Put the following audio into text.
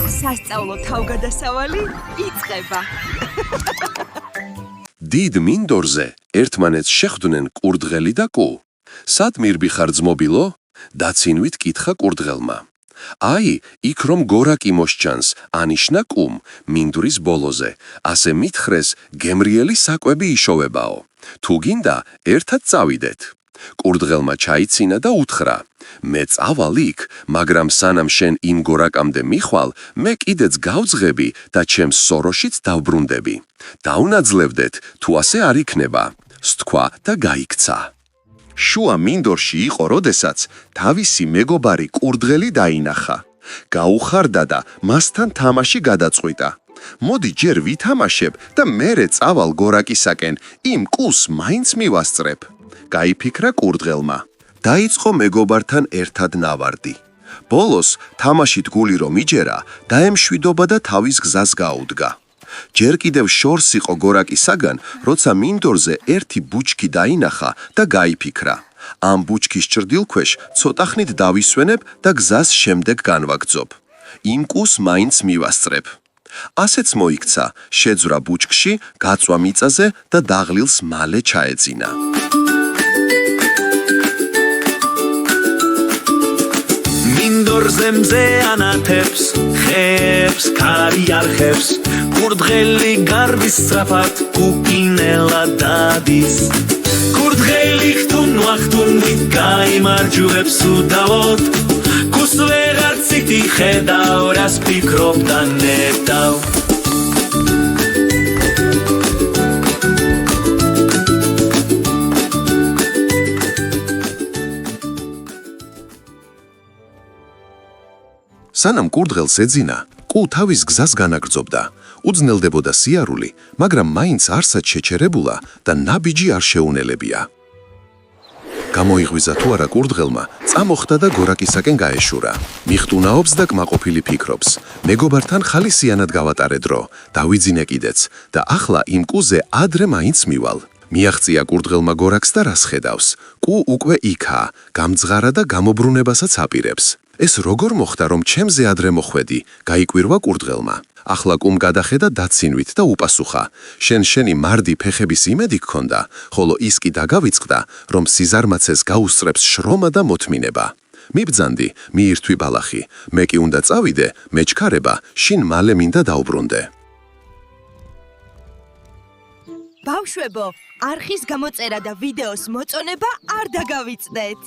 სასწავლო თავგადასავალი იწყება. დიდ მინდორზე ერთმანეთს შეხვდნენ კურდღელი და კუ. სად მირბიხარ ძმობილო? დაცინვით კითხა კურდღელმა. აი, იქ რომ გორაკი მოსჩანს, ანიშნა კუმ, მინდვრის ბოლოზე, ასე მითხრეს, გემრიელი საკვები იშოვებაო. თუ გინდა, ერთად წავიდეთ. კურდღელმა ჩაიცინა და უთხრა: მე წავალ იქ, მაგრამ სანამ შენ იმ გორაკამდე მიხვალ, მე კიდეც გავძღები და ჩემს სოროშიც დავბრუნდები. დაუნაძლევდეთ, თუ ასე არ იქნება, სთქვა და გაიქცა. შუა მინდორში იყო, როდესაც თავისი მეგობარი კურდღელი დაინახა. გაუხარდა და მასთან თამაში გადაწყვიტა. მოდი ჯერ ვითამაშებ და მერე წავალ გორაკისაკენ, იმ კუს მაინც მივასწრებ. გაიფიქრა კურდღელმა. დაიწყო მეგობართან ერთად ნავარდი. ბოლოს თამაშით გული რომ იჯერა, დაემშვიდობა და თავის გზას გაუდგა. ჯერ კიდევ შორს იყო გორაკისაგან, როცა მინდორზე ერთი ბუჩქი დაინახა და გაიფიქრა. ამ ბუჩქის ჭრდილქვეშ ცოტა ხნით დავისვენებ და გზას შემდეგ განვაგრძობ. იმ კუს მაინც მივასწრებ. ასეც მოიქცა, შეძვრა ბუჩქში, გაწვა მიწაზე და დაღლილს მალე ჩაეძინა. მინდორზე მზე ანათებს, ხებს, ქარი არხებს, კურდღელი გარბის სწრაფად კუკინელა დადის. კურდღელი ხთუნვით გაიმარჯვებს უდავოდ, კუს ვეღარც იტი ხედავ, რას ფიქრობ და ნეტავ. სანამ კურდღელს ეძინა, კუ თავის გზას განაგრძობდა. უძნელდებოდა სიარული, მაგრამ მაინც არსად შეჩერებულა და ნაბიჯი არ შეუნელებია. გამოიღვიზა თუ არა კურდღელმა, წამოხდა და გორაკისაკენ გაეშურა. მიხტუნაობს და კმაყოფილი ფიქრობს. მეგობართან ხალისიანად გავატარე დრო, დავიძინე კიდეც და ახლა იმ კუზე ადრე მაინც მივალ. მიაღწია კურდღელმა გორაკს და რას ხედავს. კუ უკვე იქაა, გამძღარა და გამობრუნებასაც აპირებს. ეს როგორ მოხდა, რომ ჩემზე ადრე მოხვედი, გაიკვირვა კურდღელმა. ახლა კუმ გადახედა დაცინვით და უპასუხა: შენი მარდი ფეხების იმედი გქონდა, ხოლო ის კი დაგავიწყდა, რომ სიზარმაცეს გაუსწრებს შრომა და მოთმინება. მიბძანდი, მიირთვი ბალახი, მე კი უნდა წავიდე, მეჩქარება, შინ მალე მინდა დავბრუნდე. ბავშვებო, არხის გამოწერა და ვიდეოს მოწონება არ დაგავიწყდეთ.